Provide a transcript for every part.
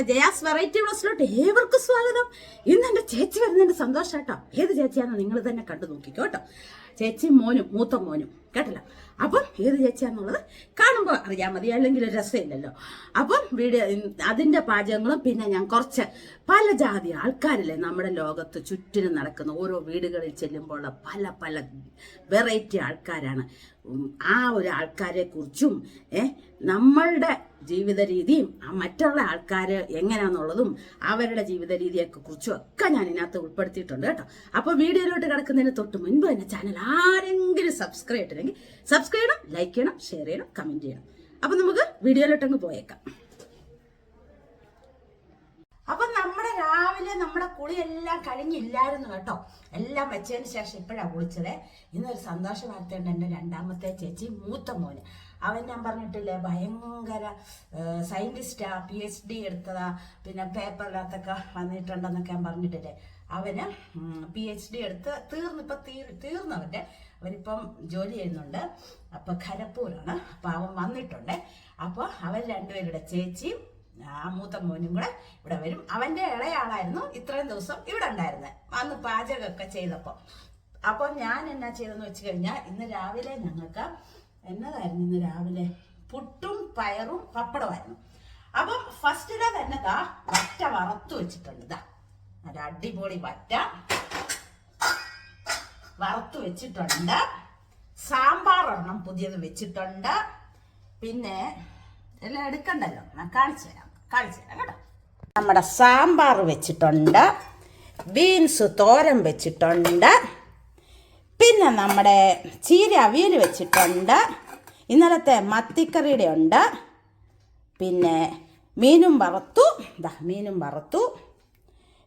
Jaya's variety ബ്ലോസിലോട്ട് ഏവർക്കും സ്വാഗതം. ഇന്ന് എൻ്റെ ചേച്ചി വരുന്നതിന്റെ സന്തോഷം കേട്ടോ. ഏത് ചേച്ചിയാണെന്ന് നിങ്ങൾ തന്നെ കണ്ടു നോക്കിക്കോ കേട്ടോ. ചേച്ചി മോനും മൂത്ത മോനും കേട്ടല്ലോ. അപ്പം ഏത് ചേച്ചിയാന്നുള്ളത് കാണുമ്പോൾ അറിയാൻ മതി, അല്ലെങ്കിൽ ഒരു രസമില്ലല്ലോ. അപ്പം വീഡിയോ അതിൻ്റെ പാചകങ്ങളും പിന്നെ ഞാൻ കുറച്ച് പല ജാതി ആൾക്കാരില്ലേ നമ്മുടെ ലോകത്ത് ചുറ്റിനും നടക്കുന്ന ഓരോ വീടുകളിൽ ചെല്ലുമ്പോൾ പല പല വെറൈറ്റി ആൾക്കാരാണ്. ആ ഒരു ആൾക്കാരെ കുറിച്ചും നമ്മളുടെ ജീവിത രീതിയും മറ്റുള്ള ആൾക്കാർ എങ്ങനെയാണെന്നുള്ളതും അവരുടെ ജീവിത രീതിയൊക്കെ കുറിച്ചും ഒക്കെ ഞാൻ ഇതിനകത്ത് ഉൾപ്പെടുത്തിയിട്ടുണ്ട് കേട്ടോ. അപ്പോൾ വീഡിയോയിലോട്ട് കിടക്കുന്നതിന് തൊട്ട് മുൻപ് തന്നെ ചാനൽ ആരെങ്കിലും സബ്സ്ക്രൈബ് ചെയ്തിട്ടുണ്ടെങ്കിൽ സബ്സ്ക്രൈബ് ചെയ്യണം, ലൈക്ക് ചെയ്യണം, ഷെയർ ചെയ്യണം, കമന്റ് ചെയ്യണം. അപ്പം നമുക്ക് വീഡിയോയിലോട്ടങ്ങ് പോയേക്കാം. അപ്പം നമ്മുടെ കുളിയെല്ലാം കഴിഞ്ഞില്ലായിരുന്നു കേട്ടോ. എല്ലാം വെച്ചതിന് ശേഷം ഇപ്പോഴാണ് കുളിച്ചത്. ഇന്നൊരു സന്തോഷ വാർത്തയുണ്ട്. എൻ്റെ രണ്ടാമത്തെ ചേച്ചി മൂത്ത മോന്, അവൻ ഞാൻ പറഞ്ഞിട്ടില്ലേ ഭയങ്കര സയൻറ്റിസ്റ്റാ, PhD എടുത്തതാ, പിന്നെ പേപ്പറിനകത്തൊക്കെ വന്നിട്ടുണ്ടെന്നൊക്കെ ഞാൻ പറഞ്ഞിട്ടില്ലേ. അവന് PhD എടുത്ത് തീർന്നവൻ്റെ അവനിപ്പം ജോലി ചെയ്യുന്നുണ്ട്. അപ്പം ഖരപ്പൂരാണ്. അപ്പം അവൻ വന്നിട്ടുണ്ട്. അപ്പോൾ അവർ രണ്ടുപേരുടെ ചേച്ചിയും മൂത്ത മോനും കൂടെ ഇവിടെ വരും. അവൻ്റെ ഇളയാളായിരുന്നു ഇത്രയും ദിവസം ഇവിടെ ഉണ്ടായിരുന്നത്, അന്ന് പാചകമൊക്കെ ചെയ്തപ്പോൾ. അപ്പം ഞാൻ എന്നാ ചെയ്തെന്ന് വെച്ച് കഴിഞ്ഞാൽ ഇന്ന് രാവിലെ ഞങ്ങൾക്ക് എന്നതായിരുന്നു, ഇന്ന് രാവിലെ പുട്ടും പയറും പപ്പടമായിരുന്നു. അപ്പം ഫസ്റ്റിലെ തന്നെ വറ്റ വറുത്ത് വെച്ചിട്ടുണ്ട്. ഒരു അടിപൊളി വറ്റ വറുത്ത് വെച്ചിട്ടുണ്ട്. സാമ്പാർ ഒരെണ്ണം പുതിയത് വെച്ചിട്ടുണ്ട്. പിന്നെ എല്ലാം എടുക്കണ്ടല്ലോ, ഞാൻ കാണിച്ചു തരാം കേട്ടോ. നമ്മുടെ സാമ്പാർ വെച്ചിട്ടുണ്ട്, ബീൻസ് തോരൻ വെച്ചിട്ടുണ്ട്, പിന്നെ നമ്മുടെ ചീര അവിയൽ വെച്ചിട്ടുണ്ട്, ഇന്നലത്തെ മത്തിക്കറിയുടെ ഉണ്ട്, പിന്നെ മീനും വറുത്തു,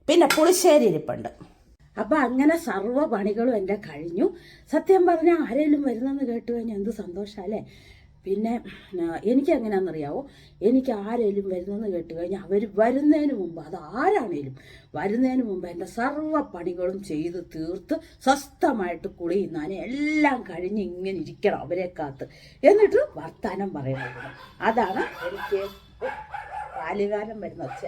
പിന്നെ പുളിശ്ശേരി ഇരിപ്പുണ്ട്. അപ്പം അങ്ങനെ സർവ്വ പണികളും എൻ്റെ കഴിഞ്ഞു. സത്യം പറഞ്ഞാൽ ആരെങ്കിലും വരുന്നെന്ന് കേട്ട് കഴിഞ്ഞാൽ എന്ത് സന്തോഷമല്ലേ. പിന്നെ എനിക്ക് എങ്ങനെയാണെന്നറിയാവോ, എനിക്ക് ആരെങ്കിലും വരുന്നെന്ന് കേട്ട് കഴിഞ്ഞാൽ അവർ വരുന്നതിന് മുമ്പ്, അത് ആരാണേലും വരുന്നതിന് മുമ്പ് എൻ്റെ സർവ്വ പണികളും ചെയ്ത് തീർത്ത് സ്വസ്ഥമായിട്ട് കുളിയുന്നാനെ എല്ലാം കഴിഞ്ഞ് ഇങ്ങനെ ഇരിക്കണം അവരെ കാത്ത്, എന്നിട്ട് വർത്താനം പറയണം. അതാണ് എനിക്ക് ബാല്യകാലം വരുന്ന ഒച്ച.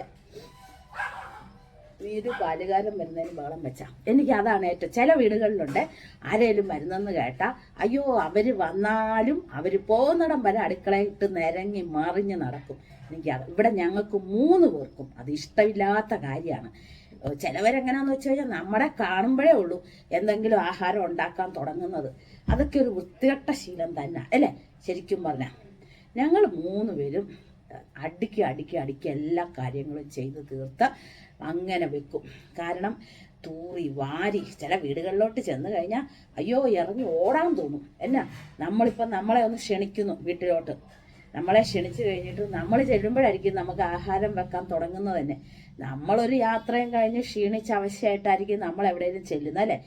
പാലുകാലം വരുന്നതിന് ബഹളം വെച്ചാൽ എനിക്ക് അതാണ് ഏറ്റവും. ചില വീടുകളിലുണ്ട് ആരേലും വരുന്നെന്ന് കേട്ടാൽ അയ്യോ അവർ വന്നാലും അവർ പോകുന്നിടം വരെ അടുക്കളയിട്ട് നിരങ്ങി മറിഞ്ഞ് നടക്കും. എനിക്കത് ഇവിടെ ഞങ്ങൾക്ക് 3 പേർക്കും അത് ഇഷ്ടമില്ലാത്ത കാര്യമാണ്. ചിലവരെങ്ങനെയാണെന്ന് വെച്ച് കഴിഞ്ഞാൽ നമ്മളെ കാണുമ്പോഴേ ഉള്ളൂ എന്തെങ്കിലും ആഹാരം ഉണ്ടാക്കാൻ തുടങ്ങുന്നത്. അതൊക്കെ ഒരു വൃത്തികെട്ട ശീലം തന്നെ അല്ലേ ശരിക്കും പറഞ്ഞാൽ. ഞങ്ങൾ 3 പേരും അടുക്കി എല്ലാ കാര്യങ്ങളും ചെയ്ത് തീർത്ത് അങ്ങനെ വെക്കും. കാരണം തൂറി വാരി ചില വീടുകളിലോട്ട് ചെന്ന് കഴിഞ്ഞാൽ അയ്യോ ഇറങ്ങി ഓടാൻ തോന്നും. എന്നാ നമ്മളിപ്പം നമ്മളെ ഒന്ന് ക്ഷണിക്കുന്നു വീട്ടിലോട്ട്, നമ്മളെ ക്ഷണിച്ചു കഴിഞ്ഞിട്ട് നമ്മൾ ചെല്ലുമ്പോഴായിരിക്കും നമുക്ക് ആഹാരം വെക്കാൻ തുടങ്ങുന്നത് തന്നെ. നമ്മളൊരു യാത്രയും കഴിഞ്ഞ് ക്ഷീണിച്ച് അവശയായിട്ടായിരിക്കും നമ്മൾ എവിടെയെങ്കിലും ചെല്ലുന്നത് അല്ലേ.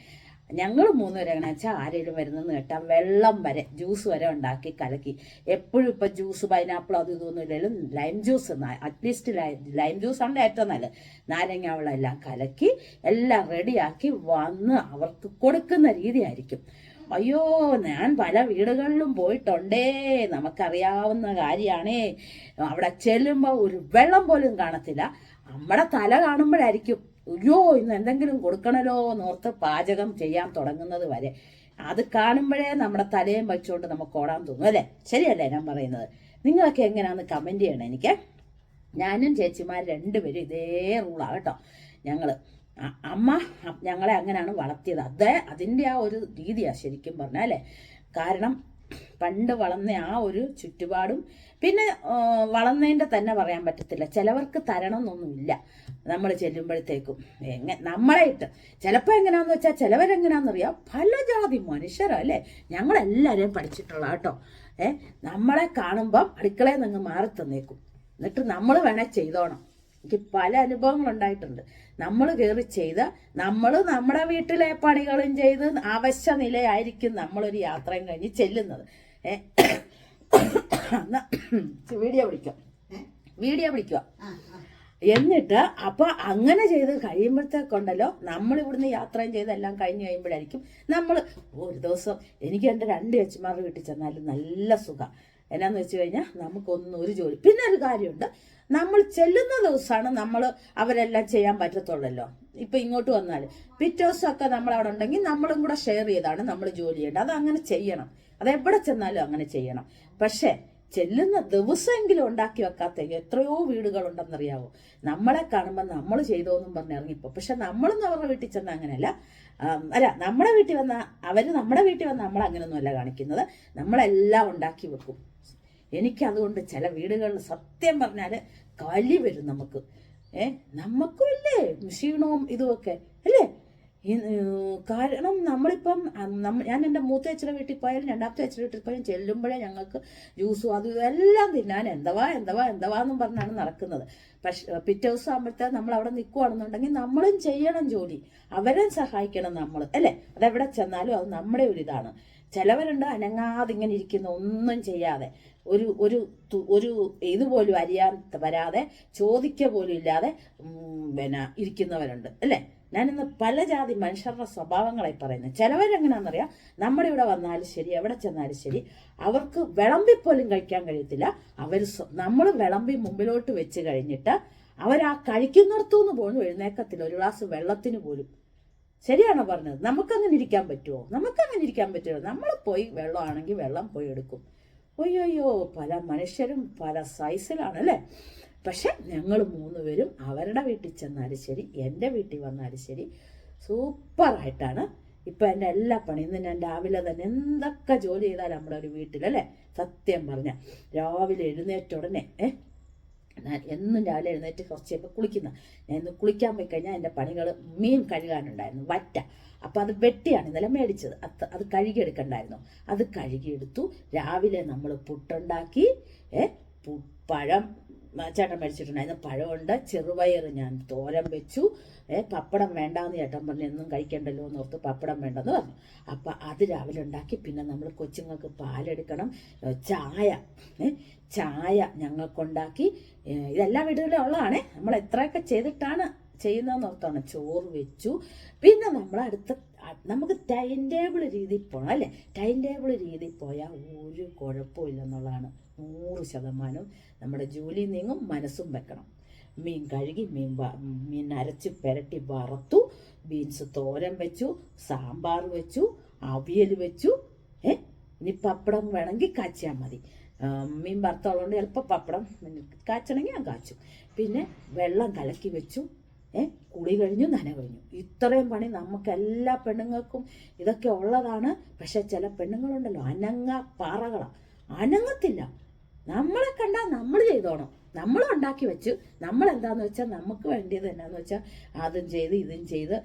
ഞങ്ങൾ 3 പേരെ എങ്ങനെ വെച്ചാൽ ആരെങ്കിലും വരുന്നെന്ന് കേട്ടാൽ വെള്ളം വരെ ജ്യൂസ് വരെ ഉണ്ടാക്കി കലക്കി. എപ്പോഴും ഇപ്പം ജ്യൂസ് പൈനാപ്പിൾ അത് ഇതൊന്നും ഇല്ലെങ്കിലും ലൈം ജ്യൂസ്, അറ്റ്ലീസ്റ്റ് ലൈം ജ്യൂസാണ് ഏറ്റവും നല്ലത്. നാരങ്ങ വെള്ളം എല്ലാം കലക്കി എല്ലാം റെഡിയാക്കി വന്ന് അവർക്ക് കൊടുക്കുന്ന രീതിയായിരിക്കും. അയ്യോ ഞാൻ പല വീടുകളിലും പോയിട്ടുണ്ടേ, നമുക്കറിയാവുന്ന കാര്യമാണേ. അവിടെ ചെല്ലുമ്പോൾ ഒരു വെള്ളം പോലും കാണത്തില്ല. നമ്മുടെ തല കാണുമ്പോഴായിരിക്കും അയ്യോ ഇന്ന് എന്തെങ്കിലും കൊടുക്കണല്ലോ എന്നോർത്ത് പാചകം ചെയ്യാൻ തുടങ്ങുന്നത് വരെ. അത് കാണുമ്പോഴേ നമ്മുടെ തലയും വെച്ചുകൊണ്ട് നമുക്ക് ഓടാൻ തോന്നും അല്ലേ. ശരിയല്ലേ ഞാൻ പറയുന്നത്? നിങ്ങളൊക്കെ എങ്ങനെയാണെന്ന് കമൻറ്റ് ചെയ്യണം എനിക്ക്. ഞാനും ചേച്ചിമാർ 2 പേരും ഇതേ റൂളാണ് കേട്ടോ. അമ്മ ഞങ്ങളെ അങ്ങനെയാണ് വളർത്തിയത്. അതിൻ്റെ ആ ഒരു രീതിയാണ് ശരിക്കും പറഞ്ഞാൽ അല്ലേ. കാരണം പണ്ട് വളർന്ന ആ ഒരു ചുറ്റുപാടും പിന്നെ വളർന്നതിൻ്റെ തന്നെ പറയാൻ പറ്റത്തില്ല. ചിലവർക്ക് തരണമെന്നൊന്നുമില്ല നമ്മൾ ചെല്ലുമ്പോഴത്തേക്കും. നമ്മളായിട്ട് ചിലപ്പോൾ എങ്ങനെയാന്ന് വെച്ചാൽ ചിലവരെങ്ങനെയാണെന്നറിയാം പല ജാതി മനുഷ്യരോ അല്ലേ. ഞങ്ങളെല്ലാവരെയും പഠിച്ചിട്ടുള്ള കേട്ടോ. നമ്മളെ കാണുമ്പം അടുക്കളയിൽ നിന്ന് മാറി തന്നേക്കും, എന്നിട്ട് നമ്മൾ വേണേൽ ചെയ്തോണം. എനിക്ക് പല അനുഭവങ്ങളുണ്ടായിട്ടുണ്ട്. നമ്മൾ കയറി ചെയ്ത് നമ്മൾ നമ്മുടെ വീട്ടിലെ പണികളും ചെയ്ത് അവശ്യ നിലയായിരിക്കും നമ്മളൊരു യാത്രയും കഴിഞ്ഞ് ചെല്ലുന്നത്. വീഡിയോ പിടിക്കുക എന്നിട്ട് അപ്പൊ അങ്ങനെ ചെയ്ത് കഴിയുമ്പോഴത്തേക്കുണ്ടല്ലോ നമ്മൾ ഇവിടുന്ന് യാത്രയും ചെയ്ത് എല്ലാം കഴിഞ്ഞ് കഴിയുമ്പോഴായിരിക്കും നമ്മൾ ഒരു ദിവസം. എനിക്ക് എൻ്റെ 2 ചേച്ചിമാരുടെ വീട്ടിൽ ചെന്നാലും നല്ല സുഖം. എന്നാന്ന് വെച്ച് കഴിഞ്ഞാൽ നമുക്കൊന്നും ഒരു ജോലി. പിന്നെ ഒരു കാര്യമുണ്ട്, നമ്മൾ ചെല്ലുന്ന ദിവസമാണ് നമ്മൾ അവരെല്ലാം ചെയ്യാൻ പറ്റത്തുള്ളല്ലോ. ഇപ്പം ഇങ്ങോട്ട് വന്നാൽ പിറ്റേ ദിവസമൊക്കെ നമ്മൾ അവിടെ ഉണ്ടെങ്കിൽ നമ്മളും കൂടെ ഷെയർ ചെയ്താണ് നമ്മൾ ജോലി ചെയ്യേണ്ടത്. അത് അങ്ങനെ ചെയ്യണം, അത് എവിടെ ചെന്നാലും അങ്ങനെ ചെയ്യണം. പക്ഷേ ചെല്ലുന്ന ദിവസമെങ്കിലും ഉണ്ടാക്കി വെക്കാത്ത എത്രയോ വീടുകളുണ്ടെന്നറിയാവോ. നമ്മളെ കാണുമ്പോൾ നമ്മൾ ചെയ്തോന്നും പറഞ്ഞ് ഇറങ്ങിപ്പോ. പക്ഷെ നമ്മളൊന്നും അവരുടെ വീട്ടിൽ ചെന്ന അങ്ങനെയല്ല. നമ്മുടെ വീട്ടിൽ വന്ന നമ്മുടെ വീട്ടിൽ വന്ന നമ്മൾ അങ്ങനെയൊന്നുമല്ല കാണിക്കുന്നത്. നമ്മളെല്ലാം ഉണ്ടാക്കി വെക്കും. എനിക്കതുകൊണ്ട് ചില വീടുകളിൽ സത്യം പറഞ്ഞാൽ കലി വരും നമുക്ക്. നമുക്കും ഇല്ലേ ക്ഷീണവും ഇതുമൊക്കെ അല്ലേ. കാരണം നമ്മളിപ്പം ഞാൻ എൻ്റെ മൂത്ത അച്ഛൻ്റെ വീട്ടിൽ പോയാലും രണ്ടാമത്തെ അച്ഛൻ്റെ വീട്ടിൽ പോയാലും ചെല്ലുമ്പോഴേ ഞങ്ങൾക്ക് ജ്യൂസും അതും എല്ലാം തിന്നാൻ എന്തവാന്നും പറഞ്ഞാണ് നടക്കുന്നത്. പക്ഷെ പിറ്റേ ദിവസം ആകുമ്പോഴത്തേക്ക് നമ്മൾ അവിടെ നിൽക്കുകയാണെന്നുണ്ടെങ്കിൽ നമ്മളും ചെയ്യണം ജോലി, അവരെ സഹായിക്കണം നമ്മൾ അല്ലേ. അതെവിടെ ചെന്നാലും അത് നമ്മുടെ ഒരു ഇതാണ്. ചിലവരുണ്ട് അനങ്ങാതെ ഇങ്ങനെ ഇരിക്കുന്ന, ഒന്നും ചെയ്യാതെ, ഒരു ഇതുപോലും അറിയാൻ വരാതെ ചോദിക്കുക പോലും ഇല്ലാതെ ഇരിക്കുന്നവരുണ്ട് അല്ലേ. ഞാനിന്ന് പല ജാതി മനുഷ്യരുടെ സ്വഭാവങ്ങളായി പറയുന്നത്. ചിലവരെങ്ങനെയാണെന്നറിയാം, നമ്മുടെ ഇവിടെ വന്നാലും ശരി എവിടെ ചെന്നാലും ശരി അവർക്ക് വിളമ്പിപ്പോലും കഴിക്കാൻ കഴിയത്തില്ല. നമ്മൾ വിളമ്പി മുമ്പിലോട്ട് വെച്ച് കഴിഞ്ഞിട്ട് അവരാ കഴിക്കുന്നിടത്തുനിന്ന് പോലും എഴുന്നേക്കത്തില്ല, ഒരു ഗ്ലാസ് വെള്ളത്തിന് പോലും. ശരിയാണോ പറഞ്ഞത്? നമുക്കങ്ങനെ ഇരിക്കാൻ പറ്റുമോ? നമുക്കങ്ങനെ ഇരിക്കാൻ പറ്റുമോ? നമ്മൾ പോയി വെള്ളമാണെങ്കിൽ വെള്ളം പോയി എടുക്കും. അയ്യോ, പല മനുഷ്യരും പല സൈസിലാണ് അല്ലേ. പക്ഷെ ഞങ്ങൾ 3 പേരും അവരുടെ വീട്ടിൽ ചെന്നാലും ശരി എൻ്റെ വീട്ടിൽ വന്നാലും ശരി സൂപ്പറായിട്ടാണ്. ഇപ്പം എൻ്റെ എല്ലാ പണിയും ഇന്ന് ഞാൻ രാവിലെ തന്നെ എന്തൊക്കെ ജോലി ചെയ്താലും നമ്മുടെ ഒരു വീട്ടിലല്ലേ. സത്യം പറഞ്ഞാൽ രാവിലെ എഴുന്നേറ്റ ഉടനെ ഞാൻ എന്നും രാവിലെ എഴുന്നേറ്റ് കുറച്ച് കഴിയുമ്പോൾ കുളിക്കുന്ന, ഞാൻ ഇന്ന് കുളിക്കാൻ പോയി കഴിഞ്ഞാൽ എൻ്റെ പണികൾ മീൻ കഴുകാനുണ്ടായിരുന്നു, വറ്റ. അപ്പം അത് വെട്ടിയാണ് ഇന്നലെ മേടിച്ചത്. അത് കഴുകിയെടുക്കണ്ടായിരുന്നു, അത് കഴുകിയെടുത്തു. രാവിലെ നമ്മൾ പുട്ടുണ്ടാക്കി, പഴം ചേട്ടൻ മേടിച്ചിട്ടുണ്ടായിരുന്നു, പഴമുണ്ട്. ചെറുപയർ ഞാൻ തോരൻ വെച്ചു. പപ്പടം വേണ്ടാന്ന് ചേട്ടൻ പറഞ്ഞു, എന്നും കഴിക്കണ്ടല്ലോ എന്ന് ഓർത്ത് പപ്പടം വേണ്ടെന്ന് പറഞ്ഞു. അപ്പം അത് രാവിലെ ഉണ്ടാക്കി. പിന്നെ നമ്മൾ കൊച്ചുങ്ങൾക്ക് പാലെടുക്കണം, ചായ ഞങ്ങൾക്കുണ്ടാക്കി. ഇതെല്ലാ വീടുകളിലും ഉള്ളതാണേ. നമ്മൾ എത്രയൊക്കെ ചെയ്തിട്ടാണ് ചെയ്യുന്നതെന്ന് ഓർത്താണ്. ചോറ് വെച്ചു. പിന്നെ നമുക്ക് ടൈം ടേബിൾ രീതിയിൽ പോകണം അല്ലേ. ടൈം ടേബിൾ രീതിയിൽ പോയാൽ ഒരു കുഴപ്പമില്ലെന്നുള്ളതാണ് 100%. നമ്മുടെ ജോലി നീങ്ങും, മനസ്സും വെക്കണം. മീൻ കഴുകി, മീൻ അരച്ച് പുരട്ടി വറുത്തു, ബീൻസ് തോരൻ വെച്ചു, സാമ്പാർ വെച്ചു, അവിയൽ വെച്ചു. ഇനി പപ്പടം വേണമെങ്കിൽ കാച്ചിയാൽ മതി. മീൻ വറുത്തുള്ളതുകൊണ്ട് ചിലപ്പോൾ പപ്പടം കാച്ചണമെങ്കിൽ ഞാൻ കാച്ചും. പിന്നെ വെള്ളം കലക്കി വെച്ചു. കുളി കഴിഞ്ഞു, നന കഴിഞ്ഞു. ഇത്രയും പണി നമുക്ക് എല്ലാ പെണ്ണുങ്ങൾക്കും ഇതൊക്കെ ഉള്ളതാണ്. പക്ഷെ ചില പെണ്ണുങ്ങളുണ്ടല്ലോ പാറകളാണ്, അനങ്ങത്തില്ല. നമ്മളെ കണ്ടാൽ നമ്മൾ ചെയ്തോണം. നമ്മൾ ഉണ്ടാക്കി വെച്ചു, നമ്മൾ എന്താന്ന് വെച്ചാൽ നമുക്ക് വേണ്ടിയത് എന്നാന്ന് വെച്ചാൽ അതും ചെയ്ത് ഇതും ചെയ്ത്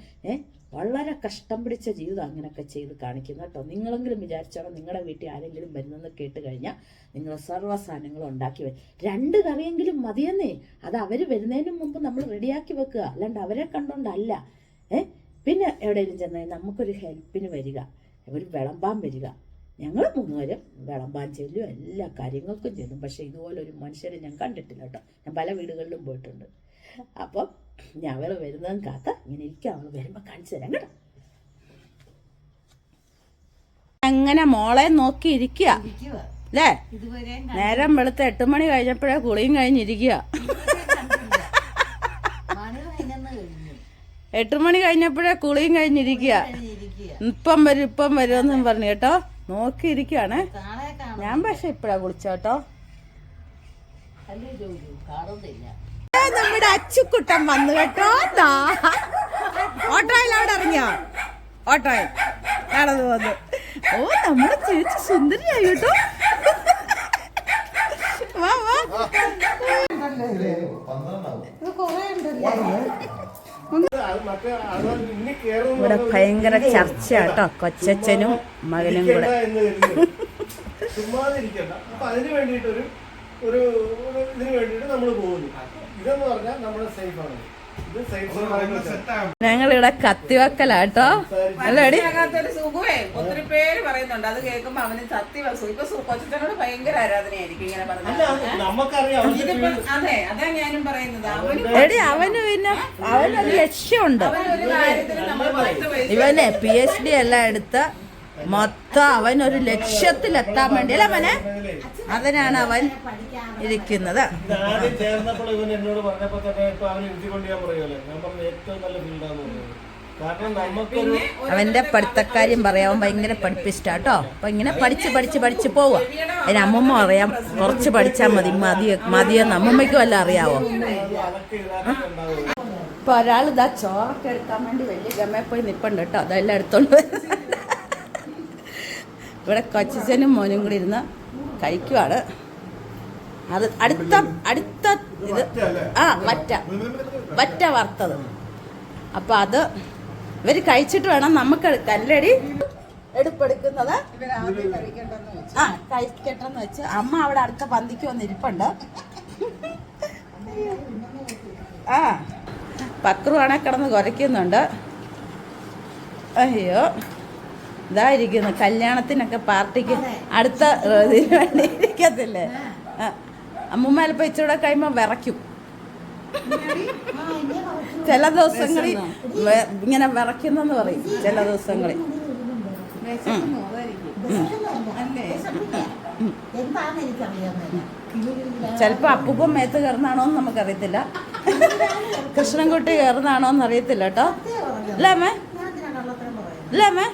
വളരെ കഷ്ടം പിടിച്ച ജീവിതം അങ്ങനെയൊക്കെ ചെയ്ത് കാണിക്കുന്നു കേട്ടോ. നിങ്ങളെങ്കിലും വിചാരിച്ചോണം, നിങ്ങളുടെ വീട്ടിൽ ആരെങ്കിലും വരുന്നെന്ന് കേട്ട് കഴിഞ്ഞാൽ നിങ്ങൾ സർവ്വ സാധനങ്ങളും ഉണ്ടാക്കി വരും. 2 കറിയെങ്കിലും മതിയെന്നേ. അത് അവർ വരുന്നതിന് മുമ്പ് നമ്മൾ റെഡിയാക്കി വെക്കുക, അല്ലാണ്ട് അവരെ കണ്ടോണ്ടല്ല. പിന്നെ എവിടെയെങ്കിലും ചെന്നാൽ നമുക്കൊരു ഹെൽപ്പിന് വരിക, ഒരു വിളമ്പാൻ വരിക. ഞങ്ങൾ 3 പേരും വിളമ്പാൻ ചെല്ലും, എല്ലാ കാര്യങ്ങൾക്കും ചെല്ലും. പക്ഷെ ഇതുപോലൊരു മനുഷ്യരെ ഞാൻ കണ്ടിട്ടില്ല കേട്ടോ. ഞാൻ പല വീടുകളിലും പോയിട്ടുണ്ട്. അപ്പം ഞാൻ അവൾ വരുന്നതും കാക്ക ഇങ്ങനെ ഇരിക്കുക. അവൾ വരുമ്പോൾ കാണിച്ചു തരാം കേട്ടോ. അങ്ങനെ മോളെ നോക്കി ഇരിക്കുക അല്ലേ. നേരം വെളുത്ത് 8 മണി കഴിഞ്ഞപ്പോഴേ കുളിയും കഴിഞ്ഞിരിക്കുക. 8 മണി കഴിഞ്ഞപ്പോഴേ കുളിയും കഴിഞ്ഞിരിക്കുക. ഇപ്പം വരുമെന്നും പറഞ്ഞു കേട്ടോ. നോക്കിയിരിക്കുകയാണ് ഞാൻ. പക്ഷെ ഇപ്പഴാ കുളിച്ചോട്ടോ. നമ്മുടെ അച്ചുക്കുട്ടൻ വന്നു കേട്ടോ. ഓട്ടോയിൽ അവിടെ ഇറങ്ങിയോ? ഓട്ടോയിൽ നടന്നു വന്നു. ഓ, നമ്മുടെ ചേച്ചി സുന്ദരിയായി കേട്ടോ. വാ വാ. ഇവിടെ ഭയങ്കര ചർച്ച കേട്ടോ, കൊച്ചച്ഛനും മകനും കൂടെ. അതിന് വേണ്ടിയിട്ടൊരു ഇതിന് വേണ്ടിയിട്ട് നമ്മൾ പോകുന്നു. ഇതെന്ന് പറഞ്ഞാൽ നമ്മുടെ സേഫ് ആണ്. ഞങ്ങളിവിടെ കത്തിവെക്കലാട്ടോ. അല്ലേടി സുഖമേ ഒത്തിരി പേര് പറയുന്നുണ്ട്. അത് കേൾക്കുമ്പോ അവന് സത്യ ഇപ്പൊ കൊച്ചനോട് ഭയങ്കര ആരാധനയായിരിക്കും ഇങ്ങനെ പറഞ്ഞത്. അതെ, അതാ ഞാനും പറയുന്നത്. എടി അവന് പിന്നെ അവനൊരു ലക്ഷ്യമുണ്ട്. ഇവനെ PhD എല്ലാം എടുത്ത് മൊത്തം അവൻ ഒരു ലക്ഷ്യത്തിലെത്താൻ വേണ്ടി അല്ലേ മോനെ? അതിനാണ് അവൻ ഇരിക്കുന്നത്. ആദ്യം ചേർന്നപ്പോൾ ഇവൻ എന്നോട് പറഞ്ഞപ്പോ തന്നെ ഇപ്പൊ അവൻ ഇരുത്തിക്കൊണ്ട് ഞാൻ പറയുമല്ലോ, ഞാൻ പറഞ്ഞ ഏറ്റവും നല്ല ഫീൽഡാന്ന് പറയുന്നത്. കാരണം നമുക്കൊരു അവന്റെ പഠിത്തക്കാര്യം പറയാം, അവൻ ഭയങ്കര പഠിപ്പിസ്റ്റാട്ടോ. അപ്പൊ ഇങ്ങനെ പഠിച്ച് പോവുക. അതിന് അമ്മമ്മ അറിയാം കുറച്ച് പഠിച്ചാൽ മതിയെന്ന് അമ്മമ്മയ്ക്ക് വല്ല അറിയാവോ? ഇപ്പൊ ഒരാൾ ഇതാ ചോറൊക്കെ എടുക്കാൻ വേണ്ടി വലിയ ഗമയിൽ പോയി നിപ്പുണ്ട് കേട്ടോ. അതെല്ലാം എടുത്തോണ്ട് ഇവിടെ കൊച്ചനും മോനും കൂടി ഇരുന്ന് കഴിക്കുവാണ്. അത് അടുത്ത ഇത് വറ്റ വറുത്തത്. അപ്പൊ അത് ഇവര് കഴിച്ചിട്ട് വേണം നമുക്ക് എടുക്കാൻ. അല്ലേടി എടുപ്പെടുക്കുന്നത്? ആ കഴിക്കട്ടെന്ന് വെച്ച് അമ്മ അവിടെ അടുത്ത പന്തിക്ക് വന്നിരിപ്പുണ്ട്. ആ പക്രുവാണെ കിടന്ന് കുരയ്ക്കുന്നുണ്ട്. അയ്യോ ഇതായിരിക്കുന്നു കല്യാണത്തിനൊക്കെ പാർട്ടിക്ക് അടുത്ത ഇതിന് വേണ്ടി ഇരിക്കത്തില്ലേ? അമ്മൂമ്മ ചിലപ്പോൾ ഇച്ചിരൂടെ കഴിയുമ്പോൾ വിറയ്ക്കും. ചില ദിവസങ്ങളിൽ ഇങ്ങനെ വിറയ്ക്കുന്നെന്ന് പറയും. ചില ദിവസങ്ങളിൽ ചിലപ്പോ അപ്പൂപ്പം മേത്ത് കയറുന്നാണോന്ന് നമുക്കറിയത്തില്ല. കൃഷ്ണൻകുട്ടി കയറുന്നാണോന്ന് അറിയത്തില്ല കേട്ടോ. അല്ലേ അമ്മേ? അല്ലേ അമ്മേ?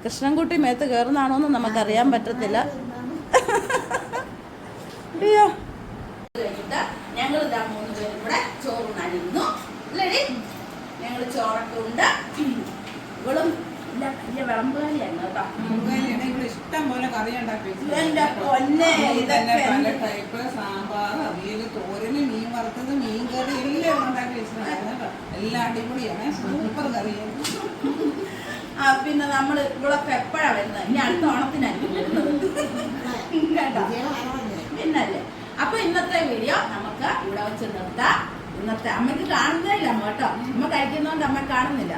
കൃഷ്ണൻകുട്ടി മേത്ത് കയറുന്നാണോന്ന് നമുക്കറിയാൻ പറ്റത്തില്ല. അയ്യോ ഞങ്ങൾ ഇതാ 3 പേരും കൂടെ ചോറ് നടിയുന്നു. അല്ലേ? ഞങ്ങൾ ചോറൊക്കെ ഉണ്ട്. ഇവളും വലിയ വിളമ്പുകാരിയാണ് കേട്ടോ. ഇഷ്ടം പോലെ കറി ഉണ്ടാക്കി, സാമ്പാർ, അവിയൽ, തോരന്, മീൻ വറുത്തത്, മീൻ കറി എല്ലാം ഉണ്ടാക്കി വെച്ചിട്ടുണ്ടായിരുന്നു. എല്ലാം അടിപൊളിയാണ്, സൂപ്പർ കറിയാണ്. പിന്നെ നമ്മള് ഇവളൊക്കെ എപ്പോഴാ വരുന്നത്? ഇനി അടുത്ത ഓണത്തിനായിരിക്കും വരുന്നത് കേട്ടോ. പിന്നല്ലേ. അപ്പൊ ഇന്നത്തെ വീഡിയോ നമുക്ക് ഇവിടെ വെച്ച് നിർത്താം. ഇന്നത്തെ അമ്മയ്ക്ക് കാണുന്നില്ല അമ്മ കേട്ടോ. അമ്മ കഴിക്കുന്നോണ്ട് അമ്മ കാണുന്നില്ല.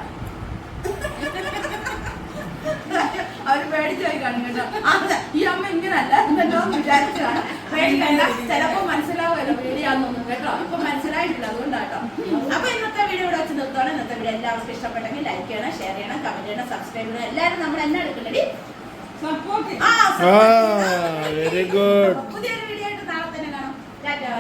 അവര് പേടിച്ചായി കാണും കേട്ടോ. അതെ ഈ അമ്മ ഇങ്ങനല്ല എന്നല്ലോ വിചാരിച്ചു കാണും. പേടിക്കണ്ട, ചിലപ്പോ മനസ്സിലാവുമല്ലോ വീഡിയോന്നൊന്നും കേട്ടോ. ഇപ്പൊ മനസ്സിലായിട്ടില്ല, അതുകൊണ്ടാട്ടോ. അപ്പൊ ഇന്നത്തെ വീഡിയോ ഇവിടെ വെച്ച് നിർത്തോണം. ഇന്നത്തെ വീഡിയോ എല്ലാവർക്കും ഇഷ്ടപ്പെട്ടെങ്കിൽ ലൈക്ക് ചെയ്യണം, ഷെയർ ചെയ്യണം, കമന്റ് ചെയ്യണം, സബ്സ്ക്രൈബ് ചെയ്യണം. എല്ലാവരും നമ്മൾ എന്നെ എടുക്കില്ലടി. Very good. പുതിയൊരു വീഡിയോ ആയിട്ട് നാളെ തന്നെ കാണാം. ടാറ്റാ.